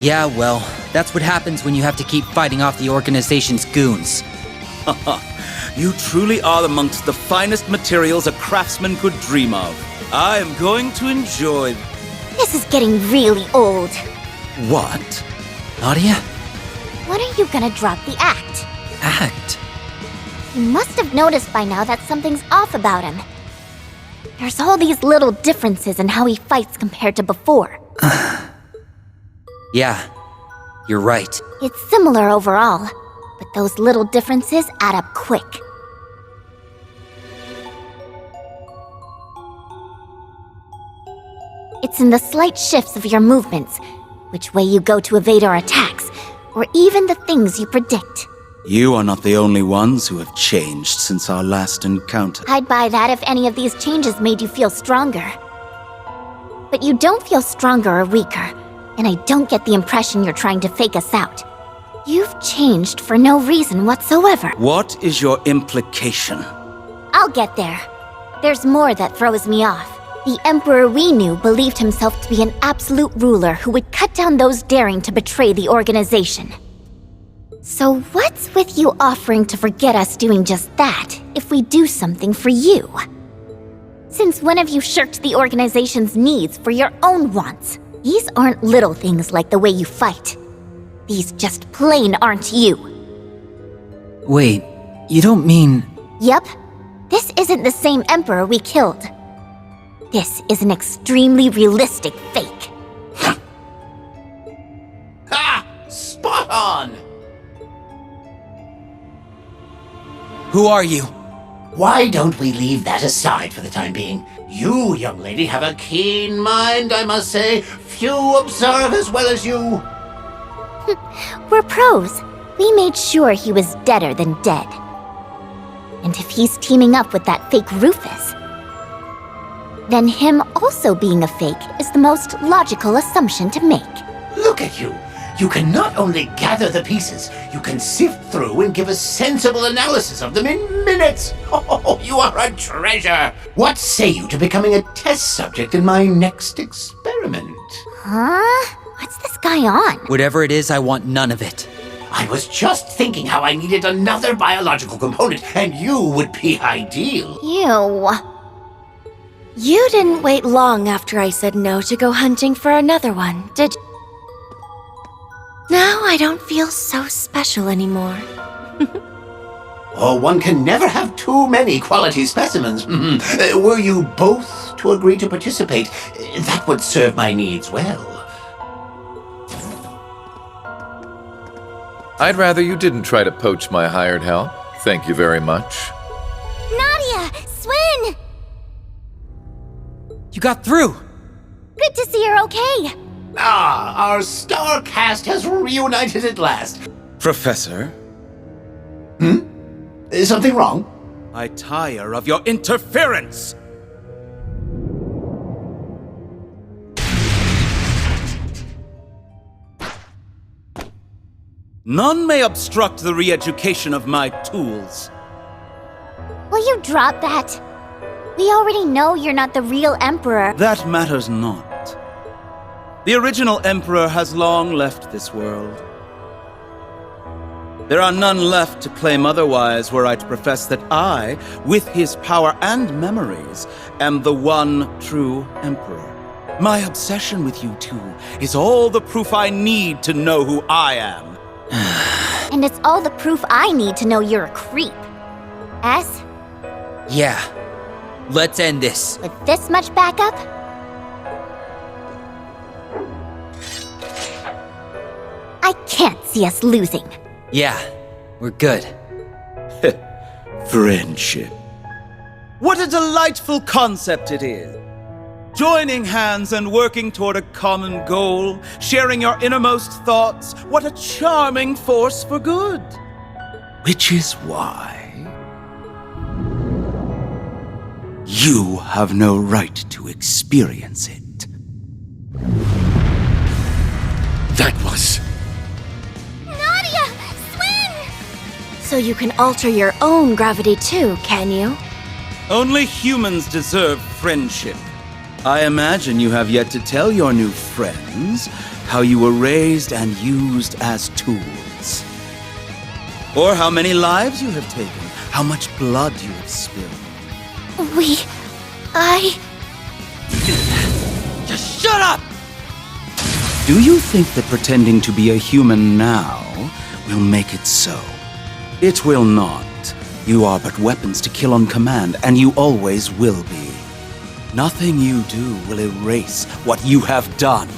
Yeah, well, that's what happens when you have to keep fighting off the organization's goons. You truly are amongst the finest materials a craftsman could dream of. I am going to enjoy... This is getting really old. What? Nadia? When are you gonna drop the act? Act? You must have noticed by now that something's off about him. There's all these little differences in how he fights compared to before. Yeah, you're right. It's similar overall, but those little differences add up quick. It's in the slight shifts of your movements, which way you go to evade our attacks, or even the things you predict. You are not the only ones who have changed since our last encounter. I'd buy that if any of these changes made you feel stronger. But you don't feel stronger or weaker, and I don't get the impression you're trying to fake us out. You've changed for no reason whatsoever. What is your implication? I'll get there. There's more that throws me off. The Emperor we knew believed himself to be an absolute ruler who would cut down those daring to betray the organization. So what's with you offering to forget us doing just that if we do something for you? Since when have you shirked the organization's needs for your own wants? These aren't little things like the way you fight. These just plain aren't you. Wait, you don't mean... Yep. This isn't the same Emperor we killed. This is an extremely realistic fake. Ha! Spot on! Who are you? Why don't we leave that aside for the time being? You, young lady, have a keen mind, I must say. Few observe as well as you. We're pros. We made sure he was deader than dead. And if he's teaming up with that fake Rufus, then him also being a fake is the most logical assumption to make. Look at you. You can not only gather the pieces, you can sift through and give a sensible analysis of them in minutes. Oh, you are a treasure. What say you to becoming a test subject in my next experiment? Huh? What's this guy on? Whatever it is, I want none of it. I was just thinking how I needed another biological component, and you would be ideal. Ew. You didn't wait long after I said no to go hunting for another one, did you? Now I don't feel so special anymore. Oh, one can never have too many quality specimens. Were you both to agree to participate, that would serve my needs well. I'd rather you didn't try to poach my hired help. Thank you very much. Nadia! Swin! You got through! Good to see you're okay. Ah, our star cast has reunited at last. Professor, Is something wrong? I tire of your interference! None may obstruct the re-education of my tools. Will you drop that? We already know you're not the real Emperor. That matters not. The original Emperor has long left this world. There are none left to claim otherwise were I to profess that I, with his power and memories, am the one true Emperor. My obsession with you two is all the proof I need to know who I am. And it's all the proof I need to know you're a creep. S? Yeah. Let's end this. With this much backup? I can't see us losing. Yeah, we're good. Friendship. What a delightful concept it is. Joining hands and working toward a common goal, sharing your innermost thoughts, what a charming force for good. Which is why you have no right to experience it. That was... Nadia! Swin! So you can alter your own gravity too, can you? Only humans deserve friendship. I imagine you have yet to tell your new friends how you were raised and used as tools. Or how many lives you have taken, how much blood you have spilled. Just shut up! Do you think that pretending to be a human now will make it so? It will not. You are but weapons to kill on command, and you always will be. Nothing you do will erase what you have done.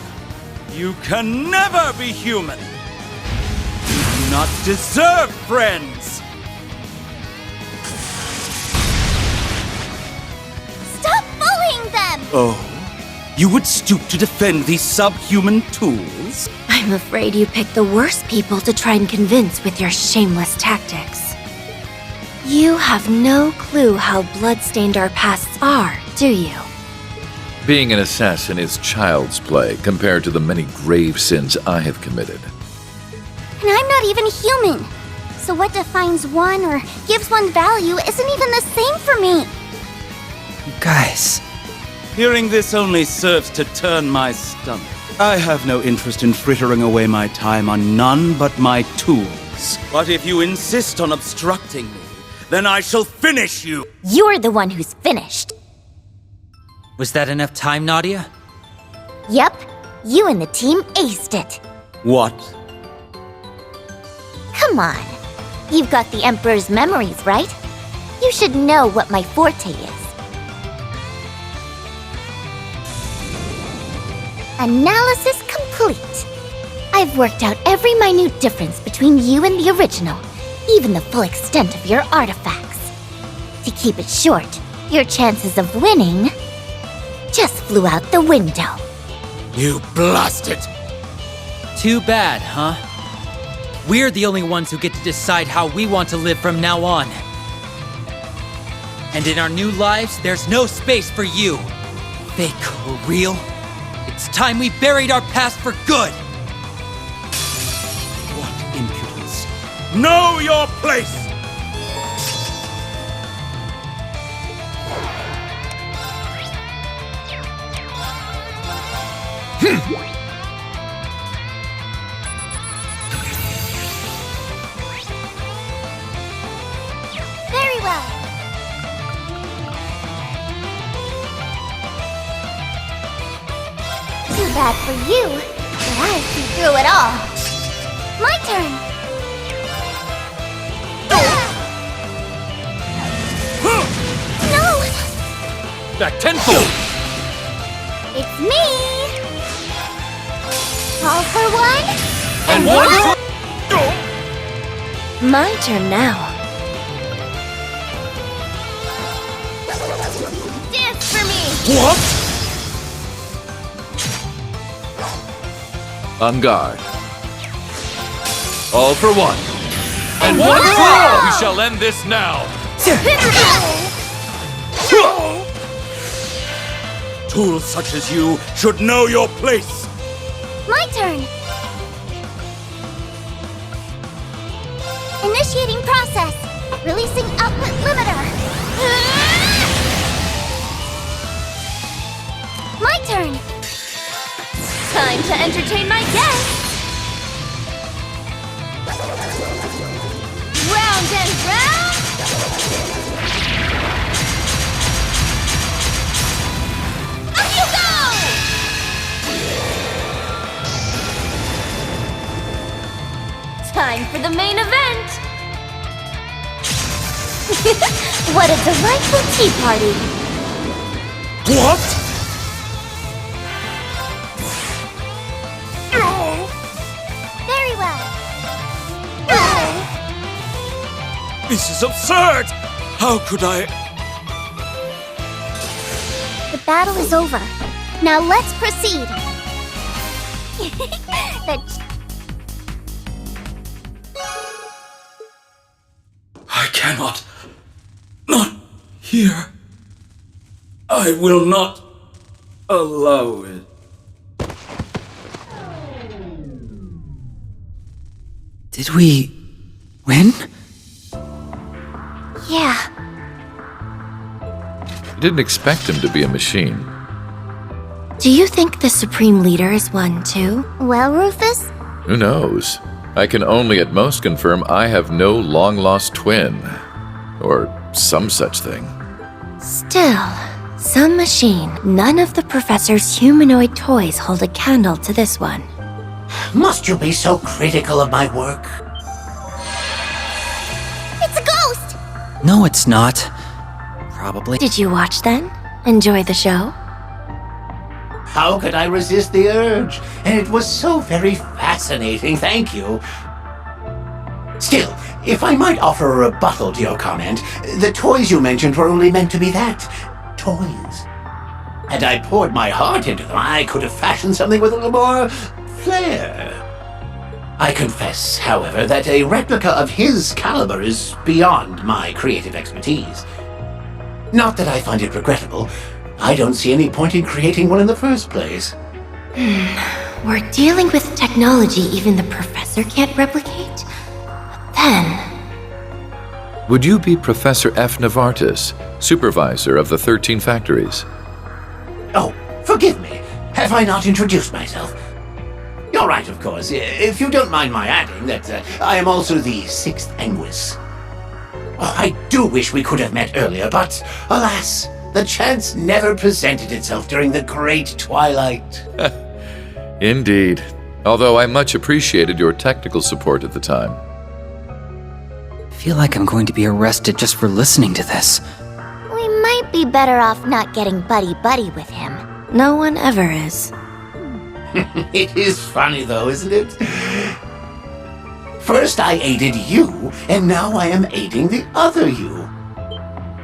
You can never be human! You do not deserve friends! Stop bullying them! Oh, you would stoop to defend these subhuman tools? I'm afraid you picked the worst people to try and convince with your shameless tactics. You have no clue how blood-stained our pasts are, do you? Being an assassin is child's play compared to the many grave sins I have committed. And I'm not even human. So what defines one or gives one value isn't even the same for me. Guys, Hearing this only serves to turn my stomach. I have no interest in frittering away my time on none but my tools. But if you insist on obstructing me, then I shall finish you! You're the one who's finished. was that enough time, Nadia? Yep, you and the team aced it. What? Come on. You've got the Emperor's memories, right? You should know what my forte is. Analysis complete. I've worked out every minute difference between you and the original, even the full extent of your artifacts. To keep it short, your chances of winning just flew out the window. You blasted! Too bad, huh? We're the only ones who get to decide how we want to live from now on. And in our new lives, there's no space for you. Fake or real, it's time we buried our past for good! What impudence! Know your place! Very well. Too bad for you, but I see through it all. My turn. No! Back tenfold! It's me! All for one, And one for... My turn now. dance for me! What? On guard. All for one. And one for all! We shall end this now! Tools such as you should know your place! My turn. Initiating process. Releasing output limiter. My turn. Time to entertain my guests. Round and round. Up you go! Time for the main event. What a delightful tea party. What? Very well. This is absurd! How could I... The battle is over. Now let's proceed. I cannot. Not here. I will not allow it. Did we win? Yeah. I didn't expect him to be a machine. Do you think the Supreme Leader is one too? Well, Rufus? Who knows? I can only at most confirm I have no long-lost twin. Or some such thing. Still, some machine. None of the Professor's humanoid toys hold a candle to this one. Must you be so critical of my work? It's a ghost! No, it's not. Probably. Did you watch then? Enjoy the show? How could I resist the urge? And it was so very fascinating, thank you. Still, if I might offer a rebuttal to your comment, the toys you mentioned were only meant to be that. Toys. Had I poured my heart into them, I could have fashioned something with a little more flair. I confess, however, that a replica of his caliber is beyond my creative expertise. Not that I find it regrettable. I don't see any point in creating one in the first place. We're dealing with technology even the Professor can't replicate? But then... Would you be Professor F. Novartis, supervisor of the 13 factories? Oh, forgive me. Have I not introduced myself? You're right, of course. If you don't mind my adding that I am also the 6th Anguis. Oh, I do wish we could have met earlier, but alas, the chance never presented itself during the Great Twilight. Indeed. Although I much appreciated your technical support at the time. I feel like I'm going to be arrested just for listening to this. We might be better off not getting buddy-buddy with him. No one ever is. It is funny though, isn't it? First I aided you, and now I am aiding the other you.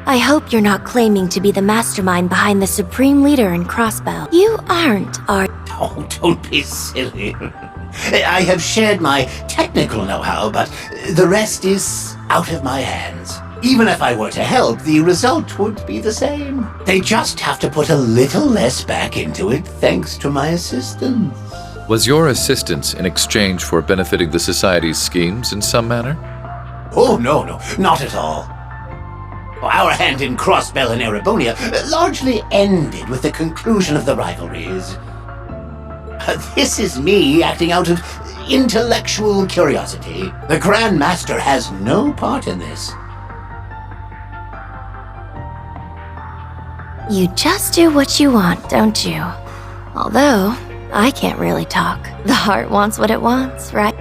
I hope you're not claiming to be the mastermind behind the Supreme Leader in Crossbell. You aren't, are... Oh, don't be silly. I have shared my technical know-how, but the rest is out of my hands. Even if I were to help, the result would be the same. They just have to put a little less back into it thanks to my assistance. Was your assistance in exchange for benefiting the Society's schemes in some manner? Oh, no, not at all. Our hand in Crossbell and Erebonia largely ended with the conclusion of the rivalries. This is me acting out of intellectual curiosity. The Grand Master has no part in this. You just do what you want, don't you? Although, I can't really talk. The heart wants what it wants, right?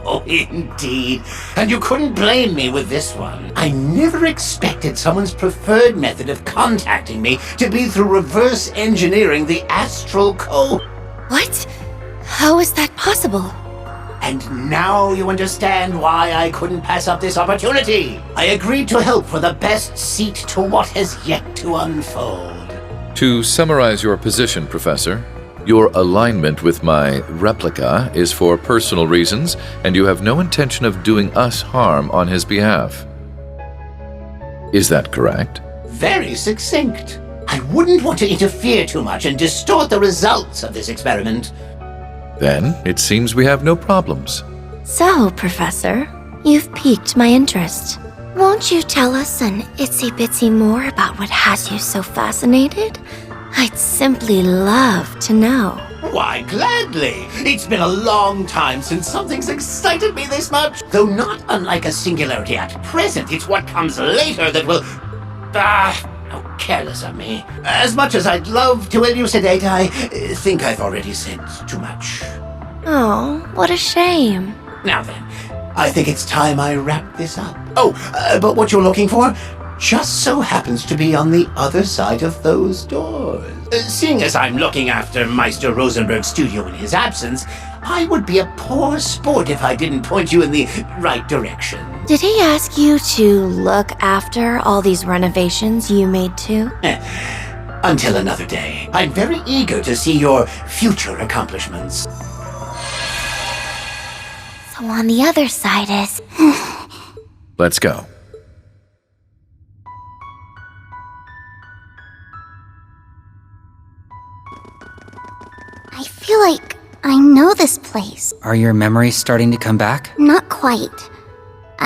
Oh, indeed. And you couldn't blame me with this one. I never expected someone's preferred method of contacting me to be through reverse engineering the astral code. What? How is that possible? And now you understand why I couldn't pass up this opportunity. I agreed to help for the best seat to what has yet to unfold. To summarize your position, Professor, your alignment with my replica is for personal reasons, and you have no intention of doing us harm on his behalf. Is that correct? Very succinct. I wouldn't want to interfere too much and distort the results of this experiment. Then it seems we have no problems. So, Professor, you've piqued my interest. Won't you tell us an itsy-bitsy more about what has you so fascinated? I'd simply love to know. Why, gladly. It's been a long time since something's excited me this much. Though not unlike a singularity at present, it's what comes later that will... how careless of me. As much as I'd love to elucidate, I think I've already said too much. Oh, what a shame. Now then, I think it's time I wrap this up. Oh, but what you're looking for just so happens to be on the other side of those doors. Seeing as I'm looking after Meister Rosenberg's studio in his absence, I would be a poor sport if I didn't point you in the right direction. Did he ask you to look after all these renovations you made too? Until another day. I'm very eager to see your future accomplishments. So on the other side is... Let's go. I feel like I know this place. Are your memories starting to come back? Not quite.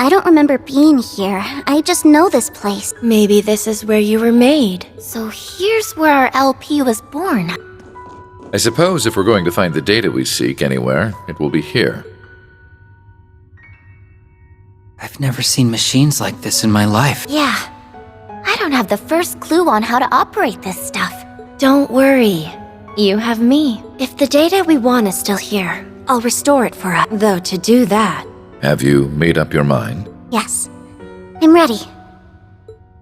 I don't remember being here. I just know this place. Maybe this is where you were made. So here's where our LP was born. I suppose if we're going to find the data we seek anywhere, it will be here. I've never seen machines like this in my life. Yeah. I don't have the first clue on how to operate this stuff. Don't worry. You have me. If the data we want is still here, I'll restore it for us. Though to do that... Have you made up your mind? Yes. I'm ready.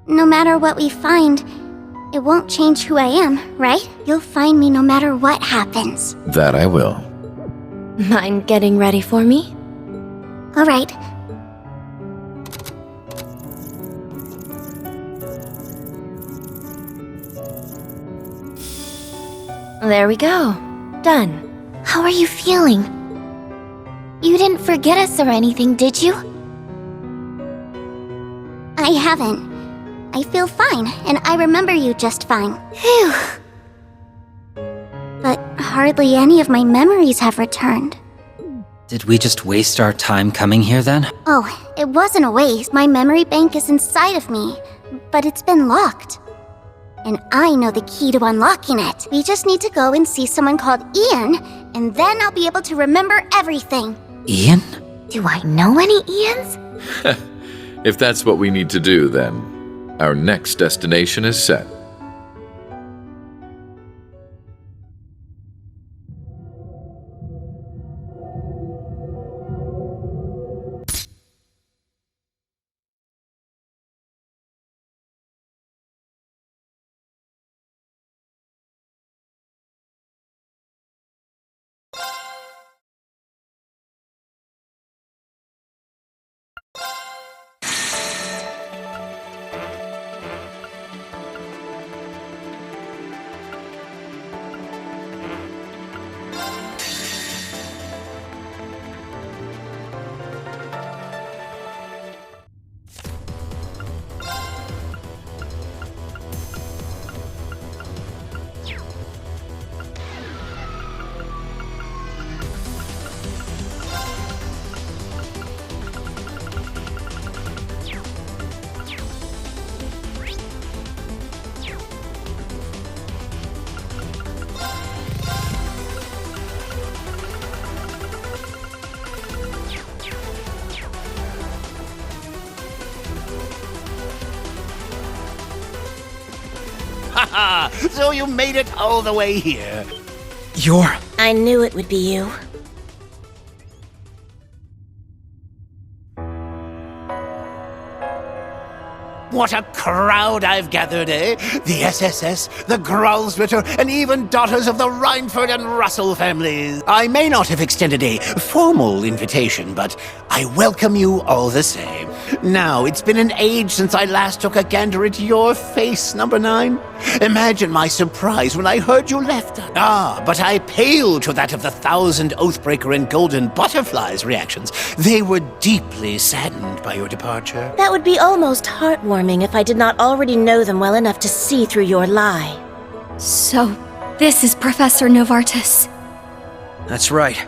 No matter what we find, it won't change who I am, right? You'll find me no matter what happens. That I will. Mind getting ready for me? All right. There we go. Done. How are you feeling? You didn't forget us or anything, did you? I haven't. I feel fine, and I remember you just fine. Phew. But hardly any of my memories have returned. Did we just waste our time coming here then? Oh, it wasn't a waste. My memory bank is inside of me, but it's been locked. And I know the key to unlocking it. We just need to go and see someone called Ian, and then I'll be able to remember everything. Ian? Do I know any Ians? If that's what we need to do, then our next destination is set. Haha! So you made it all the way here. You're... I knew it would be you. What a crowd I've gathered, eh? The SSS, the Growlsritter, and even daughters of the Reinford and Russell families. I may not have extended a formal invitation, but I welcome you all the same. Now, it's been an age since I last took a gander at your face, Number 9. Imagine my surprise when I heard you left. Ah, but I pale to that of the 1,000 Oathbreaker and Golden Butterflies reactions. They were deeply saddened by your departure. That would be almost heartwarming if I did not already know them well enough to see through your lie. So, this is Professor Novartis. That's right.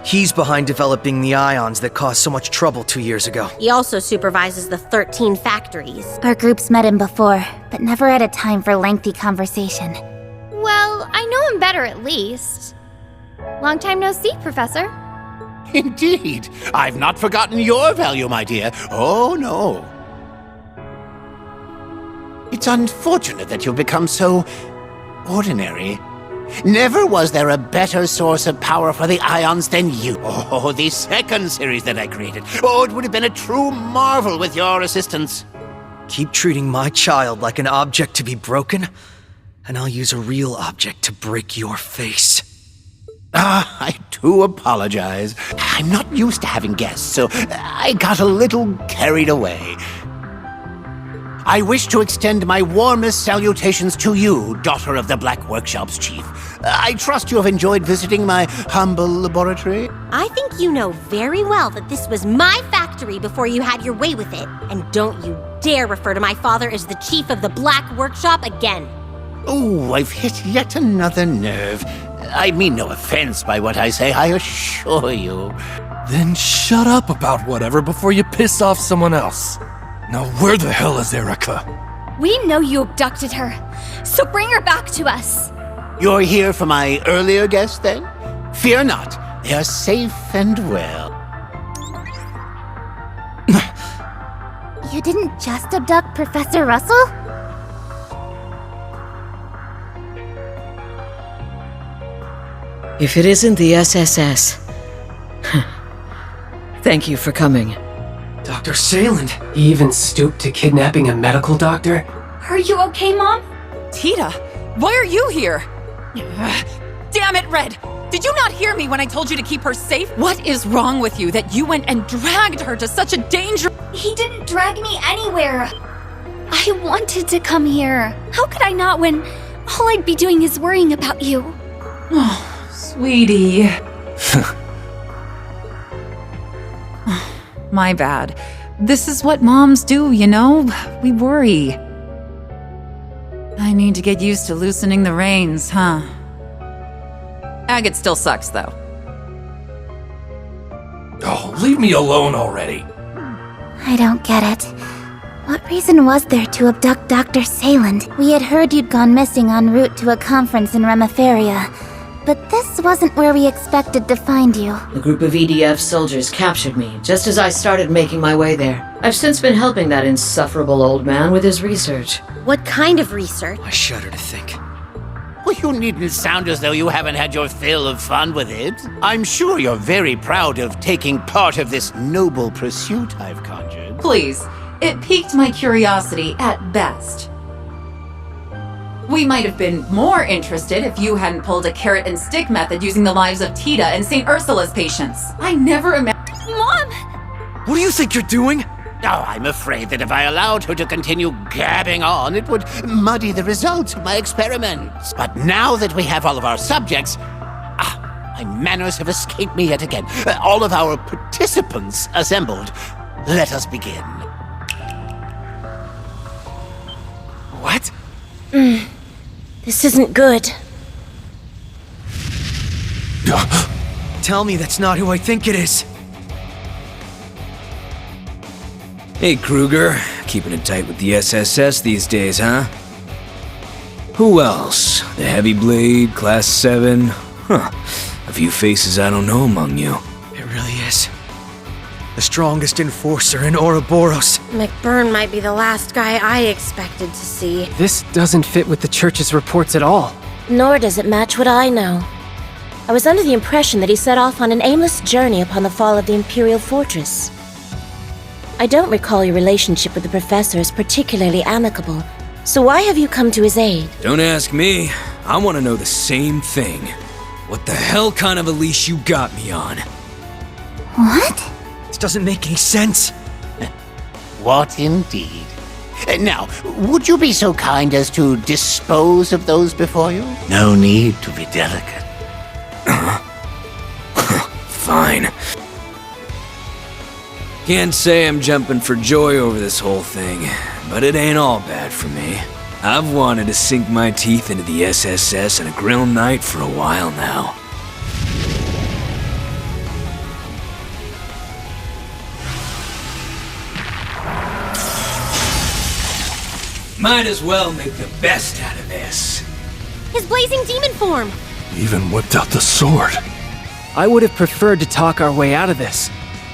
He's behind developing the ions that caused so much trouble 2 years ago. He also supervises the 13 factories. Our groups met him before, but never had a time for lengthy conversation. Well, I know him better at least. Long time no see, Professor. Indeed. I've not forgotten your value, my dear. Oh, no. It's unfortunate that you've become so ordinary. Never was there a better source of power for the ions than you. Oh, the second series that I created. Oh, it would have been a true marvel with your assistance. Keep treating my child like an object to be broken, and I'll use a real object to break your face. Ah, I do apologize. I'm not used to having guests, so I got a little carried away. I wish to extend my warmest salutations to you, daughter of the Black Workshop's chief. I trust you have enjoyed visiting my humble laboratory. I think you know very well that this was my factory before you had your way with it. And don't you dare refer to my father as the chief of the Black Workshop again. Oh, I've hit yet another nerve. I mean no offense by what I say, I assure you. Then shut up about whatever before you piss off someone else. Now where the hell is Erica? We know you abducted her, so bring her back to us. You're here for my earlier guests, then? Fear not, they are safe and well. You didn't just abduct Professor Russell? If it isn't the SSS. Thank you for coming. Dr. Sayland. He even stooped to kidnapping a medical doctor? Are you okay, Mom? Tita, why are you here? Damn it, Red! Did you not hear me when I told you to keep her safe? What is wrong with you that you went and dragged her to such a danger? He didn't drag me anywhere. I wanted to come here. How could I not when all I'd be doing is worrying about you? Oh, sweetie. My bad. This is what moms do, you know? We worry. I need to get used to loosening the reins, huh? Agate still sucks, though. Oh, leave me alone already. I don't get it. What reason was there to abduct Dr. Sayland? We had heard you'd gone missing en route to a conference in Remiferia, but this wasn't where we expected to find you. A group of EDF soldiers captured me just as I started making my way there. I've since been helping that insufferable old man with his research. What kind of research? I shudder to think. Well, you needn't sound as though you haven't had your fill of fun with it. I'm sure you're very proud of taking part of this noble pursuit I've conjured. Please, it piqued my curiosity at best. We might have been more interested if you hadn't pulled a carrot and stick method using the lives of Tita and St. Ursula's patients. I never imagined— Mom! What do you think you're doing? Oh, I'm afraid that if I allowed her to continue gabbing on, it would muddy the results of my experiments. But now that we have all of our subjects, my manners have escaped me yet again. All of our participants assembled. Let us begin. What? This isn't good. Tell me that's not who I think it is. Hey, Kruger. Keeping it tight with the SSS these days, huh? Who else? The Heavy Blade, Class 7? Huh. A few faces I don't know among you. It really is. The strongest enforcer in Ouroboros. McBurn might be the last guy I expected to see. This doesn't fit with the church's reports at all. Nor does it match what I know. I was under the impression that he set off on an aimless journey upon the fall of the Imperial Fortress. I don't recall your relationship with the Professor as particularly amicable, so why have you come to his aid? Don't ask me. I want to know the same thing. What the hell kind of a leash you got me on? What? This doesn't make any sense. What indeed? Now, would you be so kind as to dispose of those before you? No need to be delicate. Fine. Can't say I'm jumping for joy over this whole thing, but it ain't all bad for me. I've wanted to sink my teeth into the SSS and a grill night for a while now. Might as well make the best out of this. His blazing demon form! Even whipped out the sword. I would have preferred to talk our way out of this,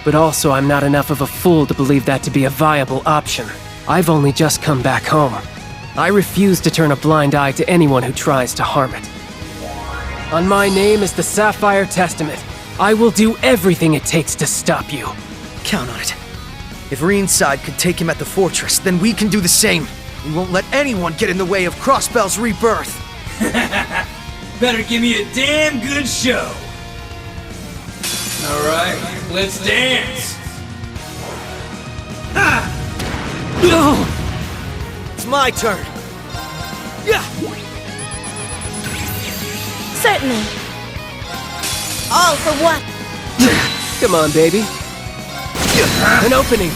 but also I'm not enough of a fool to believe that to be a viable option. I've only just come back home. I refuse to turn a blind eye to anyone who tries to harm it. On my name is the Sapphire Testament. I will do everything it takes to stop you. Count on it. If Ringside could take him at the fortress, then we can do the same. We won't let anyone get in the way of Crossbell's rebirth. Better give me a damn good show. All right, let's dance. It's my turn. Yeah. Certainly. All for what? Come on, baby. An opening.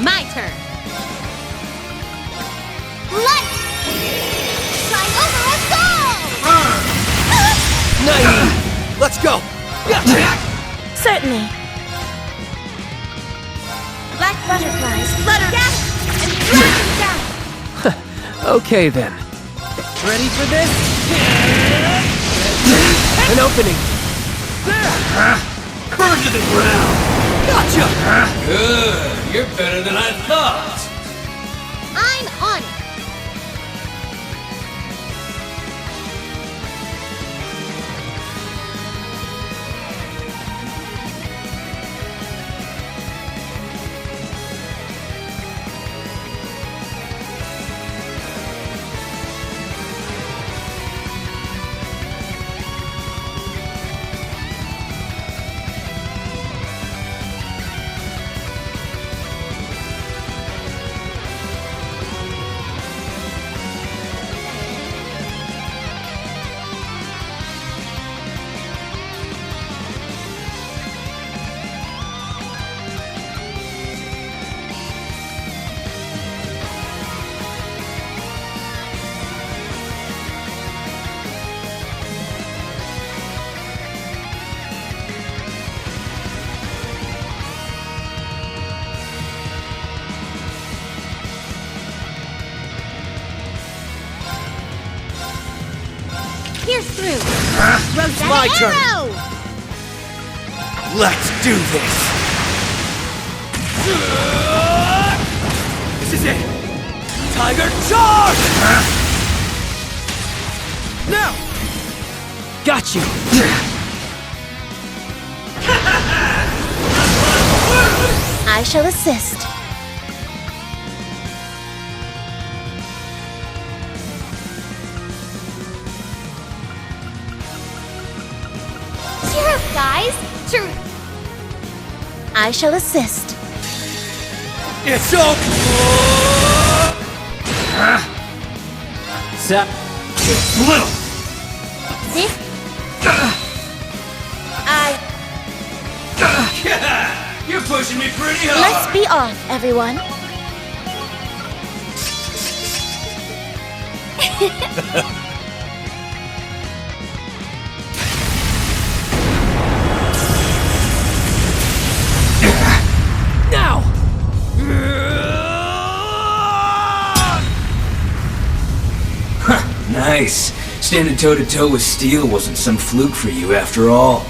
My turn. Light! Shine over us all! Nice. Let's go. Certainly. Black butterflies flutter out and fly down. Okay then. Ready for this? An opening. Burn to the ground! Gotcha! Good, you're better than I thought! I'm on it. Pierce through. It's my turn. Arrow! Let's do this. This is it. Tiger charge! Now! Got you. I shall assist. Cheer up, guys. I shall assist. It's over! Sap. Little! This You're pushing me pretty hard! Let's be off, everyone. Now! Nice. Standing toe-to-toe with Steel wasn't some fluke for you after all.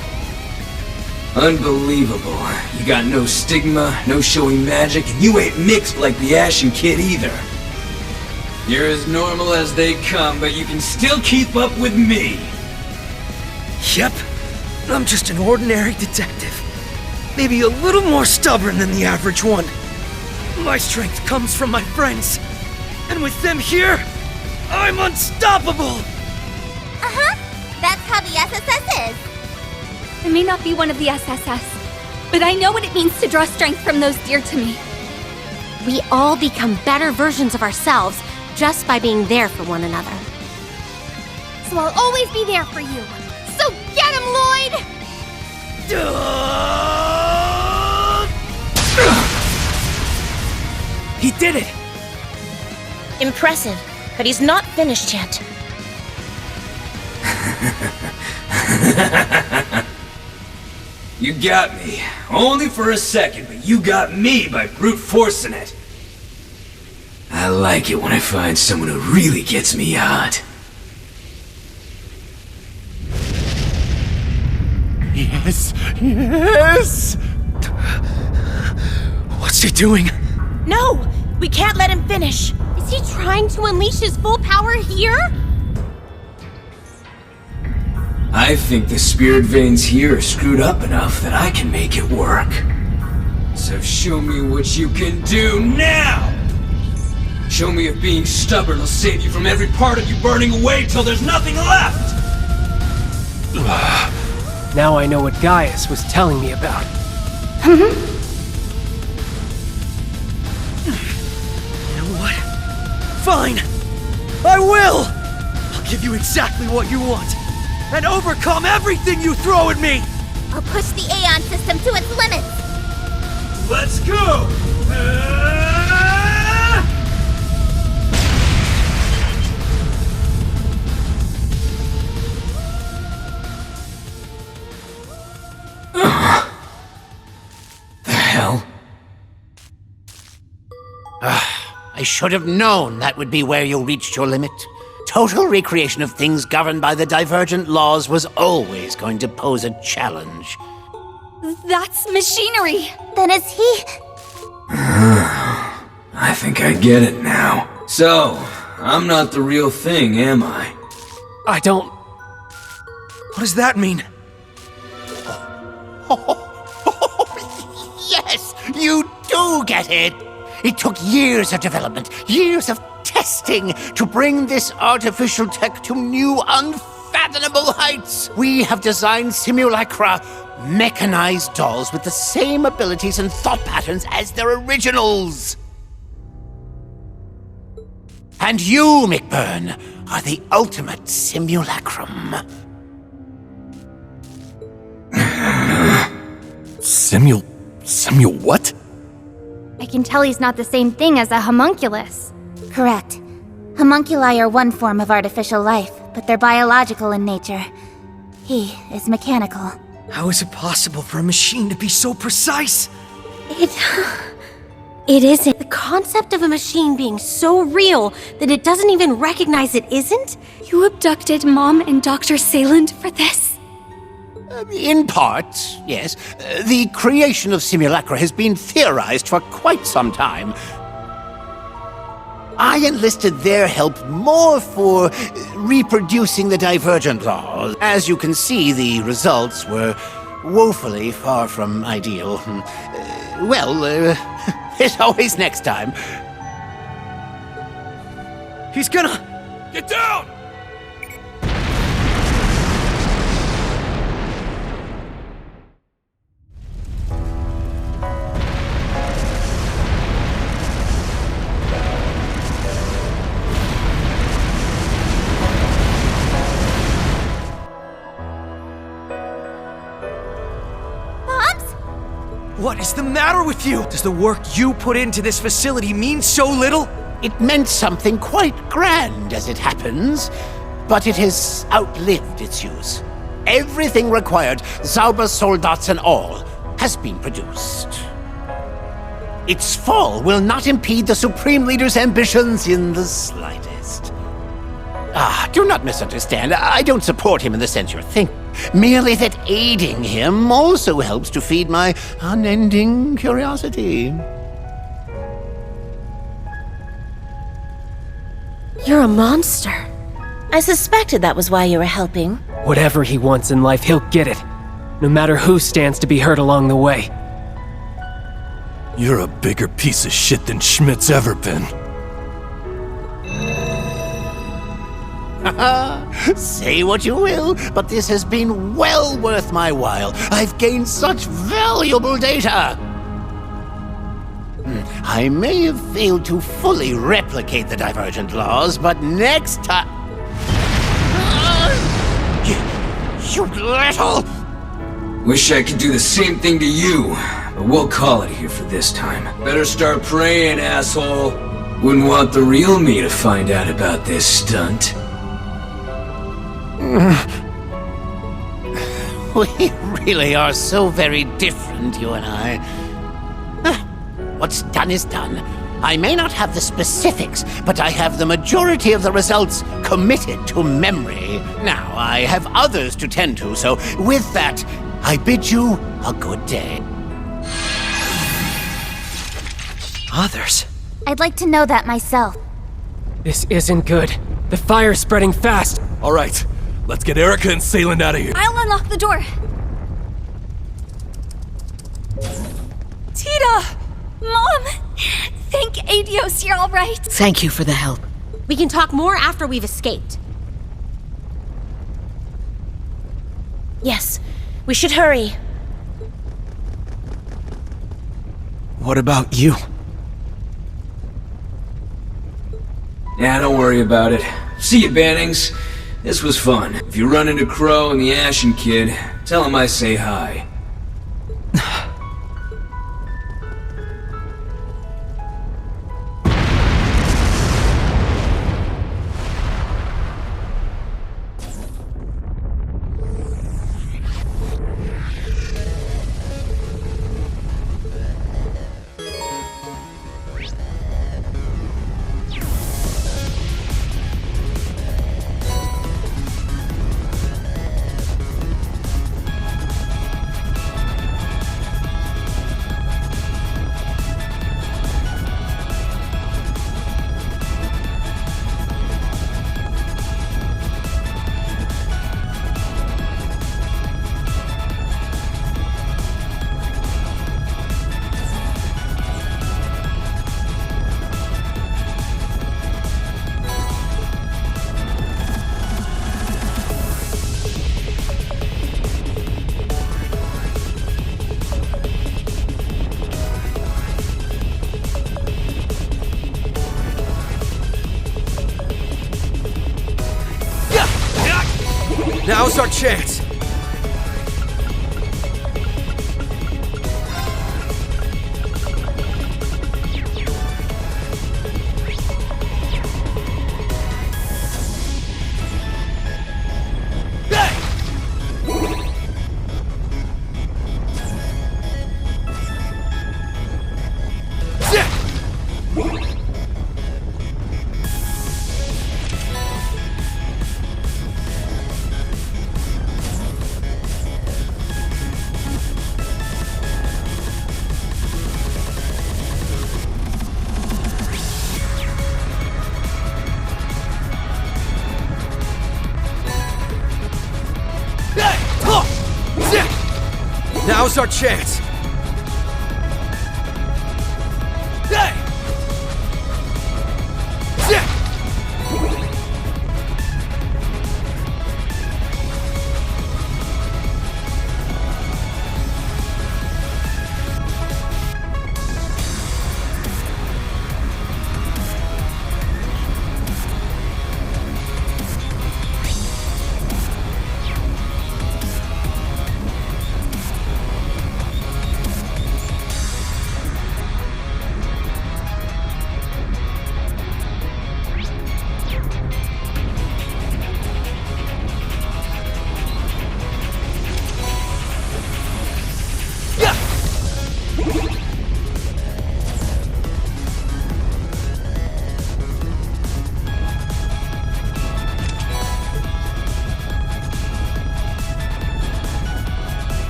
Unbelievable. You got no stigma, no showing magic, and you ain't mixed like the Ashen Kid either. You're as normal as they come, but you can still keep up with me. Yep. I'm just an ordinary detective. Maybe a little more stubborn than the average one. My strength comes from my friends. And with them here, I'm unstoppable! Uh-huh. That's how the SSS is. I may not be one of the SSS, but I know what it means to draw strength from those dear to me. We all become better versions of ourselves just by being there for one another. So I'll always be there for you. So get him, Lloyd! He did it! Impressive, but he's not finished yet. You got me. Only for a second, but you got me by brute forcing it. I like it when I find someone who really gets me hot. Yes, yes! What's he doing? No! We can't let him finish! Is he trying to unleash his full power here? I think the spirit veins here are screwed up enough that I can make it work. So show me what you can do now! Show me if being stubborn will save you from every part of you burning away till there's nothing left! Now I know what Gaius was telling me about. You know what? Fine! I will! I'll give you exactly what you want! And overcome everything you throw at me! I'll push the Aeon system to its limits! Let's go! I should have known that would be where you reached your limit. Total recreation of things governed by the divergent laws was always going to pose a challenge. That's machinery! Then is he... I think I get it now. So, I'm not the real thing, am I? I don't... What does that mean? Yes, you do get it! It took years of development, years of testing to bring this artificial tech to new, unfathomable heights. We have designed simulacra, mechanized dolls with the same abilities and thought patterns as their originals. And you, McBurn, are the ultimate simulacrum. Simul what? I can tell he's not the same thing as a homunculus. Correct. Homunculi are one form of artificial life, but they're biological in nature. He is mechanical. How is it possible for a machine to be so precise? It isn't. The concept of a machine being so real that it doesn't even recognize it isn't? You abducted Mom and Dr. Sayland for this? In part, yes. The creation of simulacra has been theorized for quite some time. I enlisted their help more for reproducing the divergent laws. As you can see, the results were woefully far from ideal. There's always next time. He's gonna... Get down! What is the matter with you? Does the work you put into this facility mean so little? It meant something quite grand, as it happens, but it has outlived its use. Everything required, Zauber soldats and all, has been produced. Its fall will not impede the Supreme Leader's ambitions in the slightest. Do not misunderstand. I don't support him in the sense you're thinking. Merely that aiding him also helps to feed my unending curiosity. You're a monster. I suspected that was why you were helping. Whatever he wants in life, he'll get it. No matter who stands to be hurt along the way. You're a bigger piece of shit than Schmidt's ever been. Say what you will, but this has been well worth my while. I've gained such valuable data. I may have failed to fully replicate the divergent laws, but next time... You little... Wish I could do the same thing to you, but we'll call it here for this time. Better start praying, asshole. Wouldn't want the real me to find out about this stunt. We really are so very different, you and I. What's done is done. I may not have the specifics, but I have the majority of the results committed to memory. Now, I have others to tend to, so with that, I bid you a good day. Others? I'd like to know that myself. This isn't good. The fire's spreading fast. All right, let's get Erica and Sayland out of here. I'll unlock the door. Tita! Mom! Thank Adios, you're all right. Thank you for the help. We can talk more after we've escaped. Yes, we should hurry. What about you? Yeah, don't worry about it. See you, Bannings. This was fun. If you run into Crow and the Ashen Kid, tell him I say hi. our chance! Now's our chance!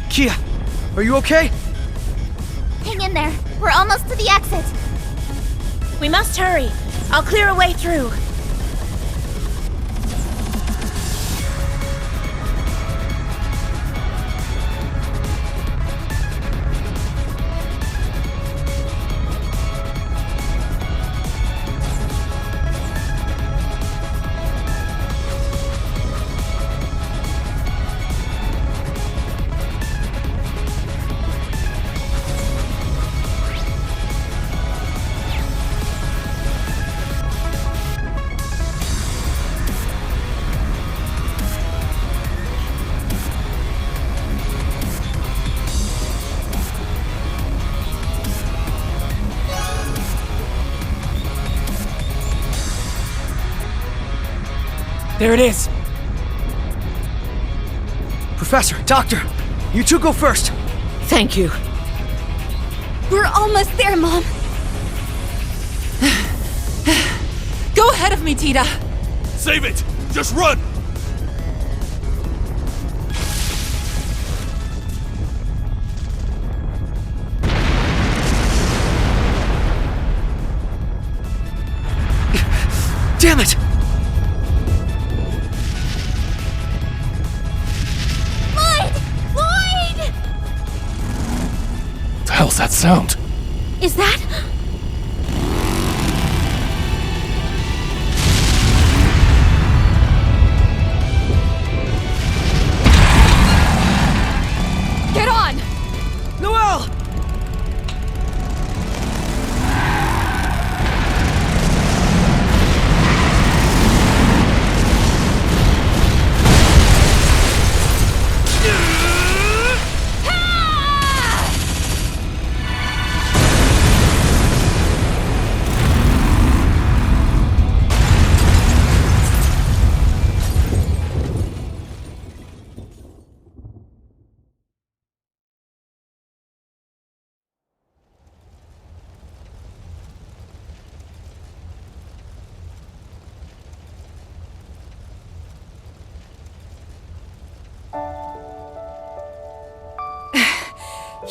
Kia, are you okay? Hang in there. We're almost to the exit. We must hurry. I'll clear a way through. There it is! Professor, Doctor, you two go first! Thank you. We're almost there, Mom. Go ahead of me, Tita. Save it! Just run! Damn it! What the hell's that sound? Is that? Get on! Noelle!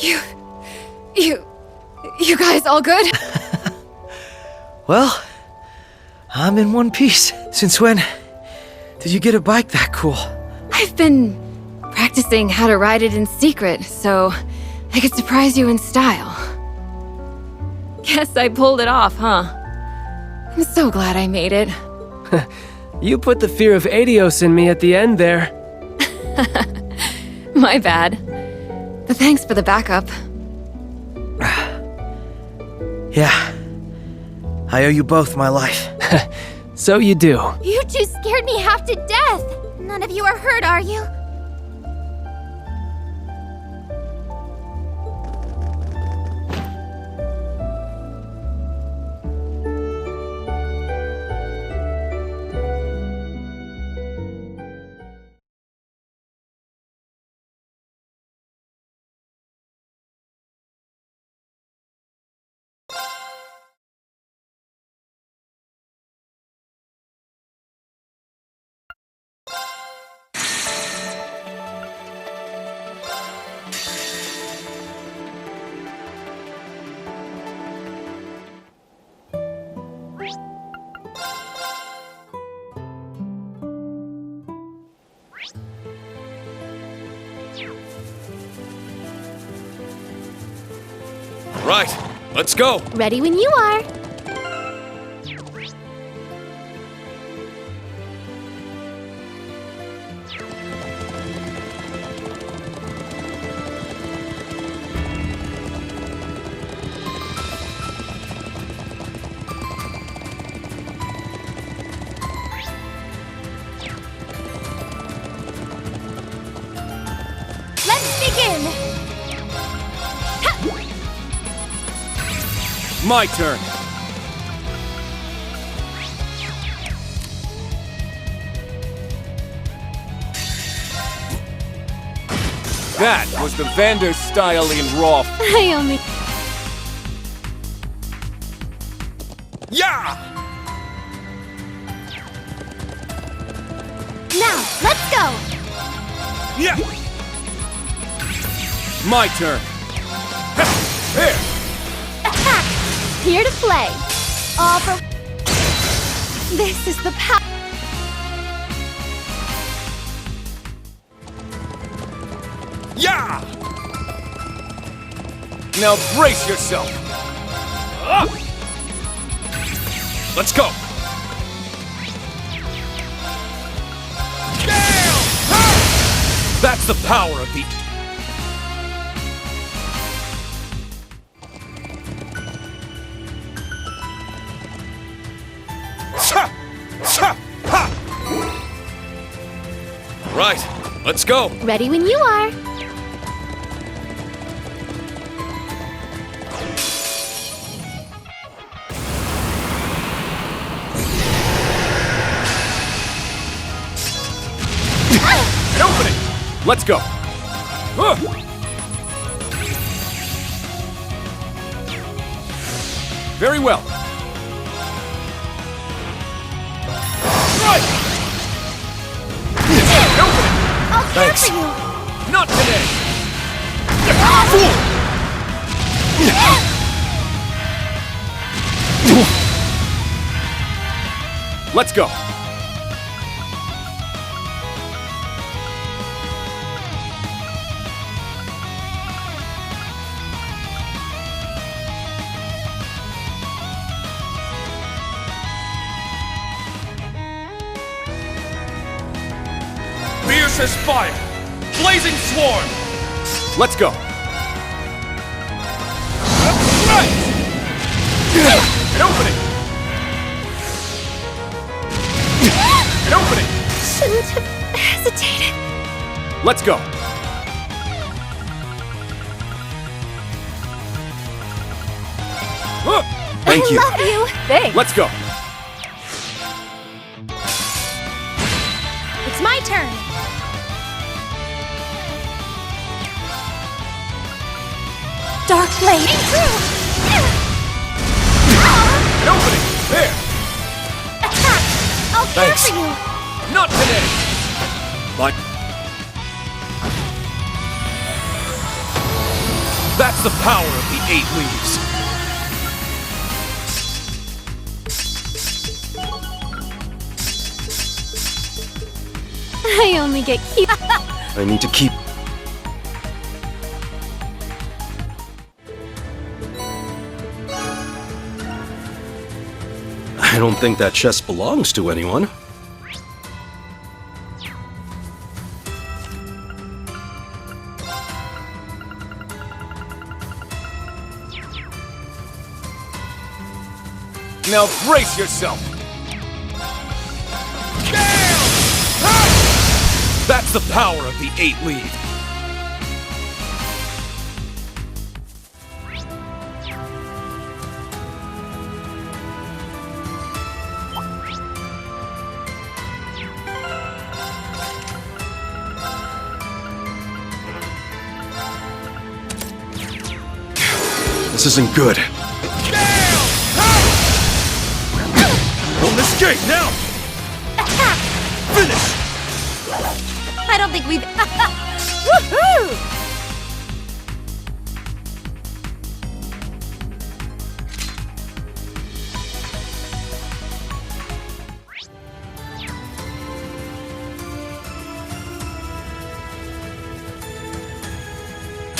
You guys all good? Well, I'm in one piece. Since when did you get a bike that cool? I've been practicing how to ride it in secret, so I could surprise you in style. Guess I pulled it off, huh? I'm so glad I made it. You put the fear of Adios in me at the end there. My bad. But thanks for the backup. Yeah. I owe you both my life. So you do. You two scared me half to death! None of you are hurt, are you? Right, let's go. Ready when you are. Let's begin! My turn. That was the Vander style in Rolf. I only... Yeah! Now, let's go! Yeah! My turn. Here! Attack! Here to play. All for... This is the power... Yeah! Now brace yourself. Let's go! That's the power of the... Right, let's go! Ready when you are. An opening! Let's go! Very well. Right! An opening! I'll care Thanks. for you. Not today! Let's go! Fierce as fire! Blazing swarm! Let's go! Right! An opening! An opening! Shouldn't have hesitated. Let's go! Thank you. I love you. Thanks. Let's go! It's my turn. Dark blade. An opening! There! Attack! I'll care Thanks. for you. Not today! But That's the power of the 8 leaves. I only get cute. I need to keep... I don't think that chest belongs to anyone. Now brace yourself! That's the power of the 8 lead. This isn't good. On this gate now! Finish! I don't think we've. Woohoo!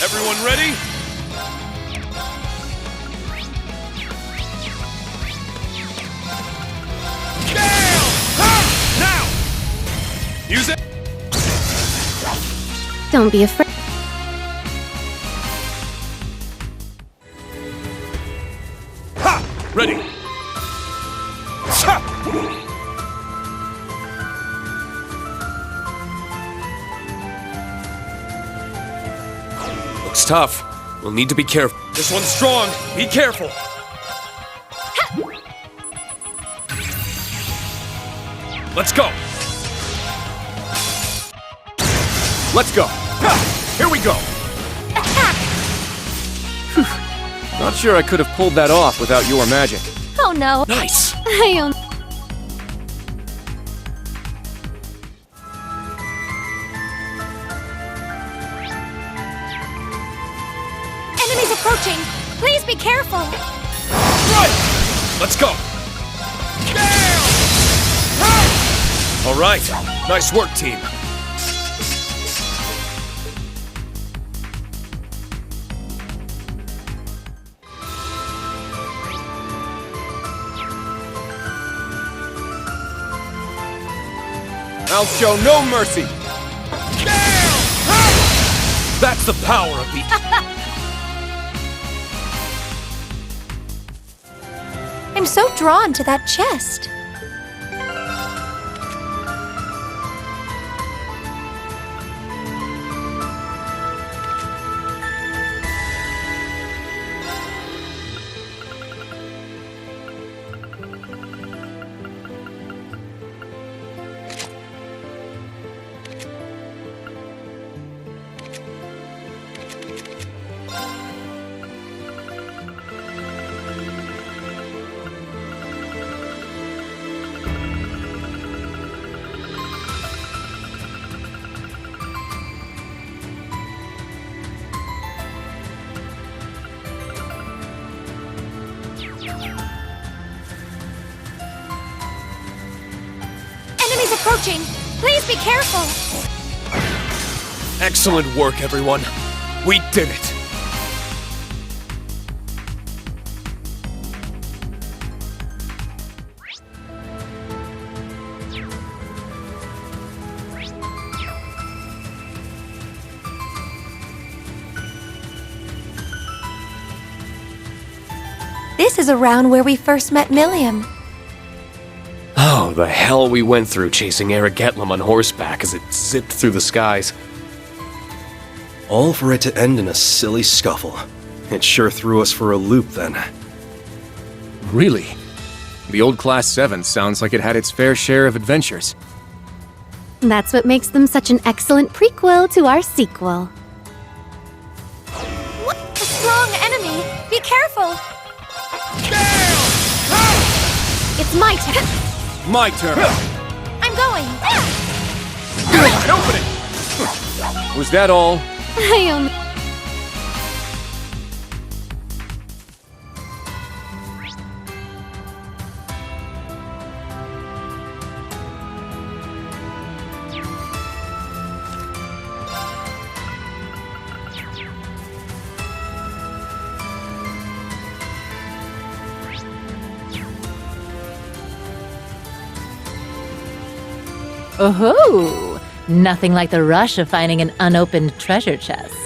Everyone ready? Now! Use it! Don't be afraid. Ha! Ready! Ha! Looks tough. We'll need to be careful. This one's strong. Be careful. Let's go. Let's go. Ha! Here we go. Not sure I could have pulled that off without your magic. Oh no. Nice. I only. Enemies approaching! Please be careful! Right! Let's go. All right. Nice work, team. I'll show no mercy. That's the power of the... I'm so drawn to that chest. Enemies approaching! Please be careful! Excellent work, everyone. We did it. This is around where we first met Milliam. Oh, the hell we went through chasing Eric Getlam on horseback as it zipped through the skies. All for it to end in a silly scuffle. It sure threw us for a loop then. Really? The old Class 7 sounds like it had its fair share of adventures. That's what makes them such an excellent prequel to our sequel. What? A strong enemy! Be careful! It's my turn. My turn. I'm going. Open it. Was that all? I only. Oh, nothing like the rush of finding an unopened treasure chest.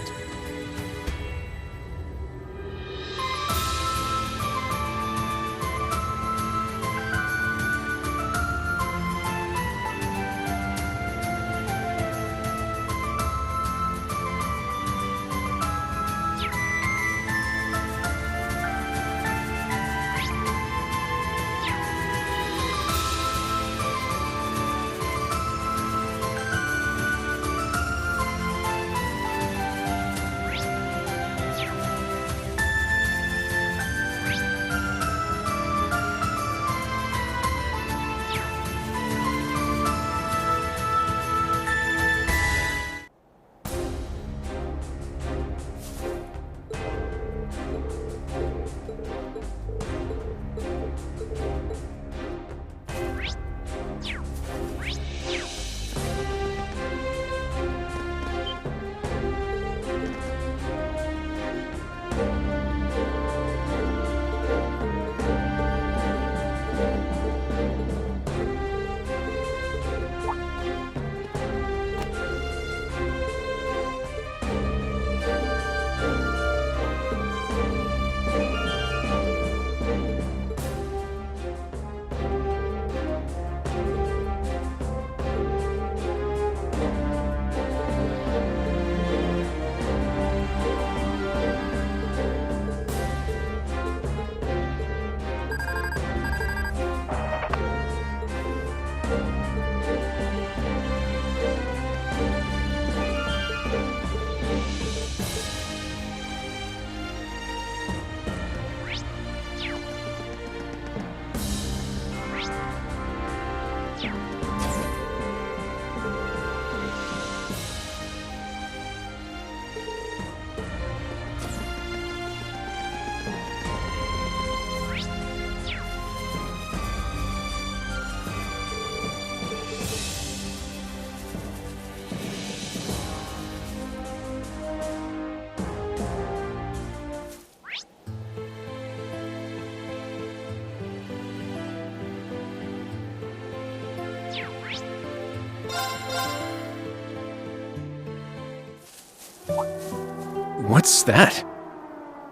What's that?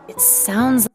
It sounds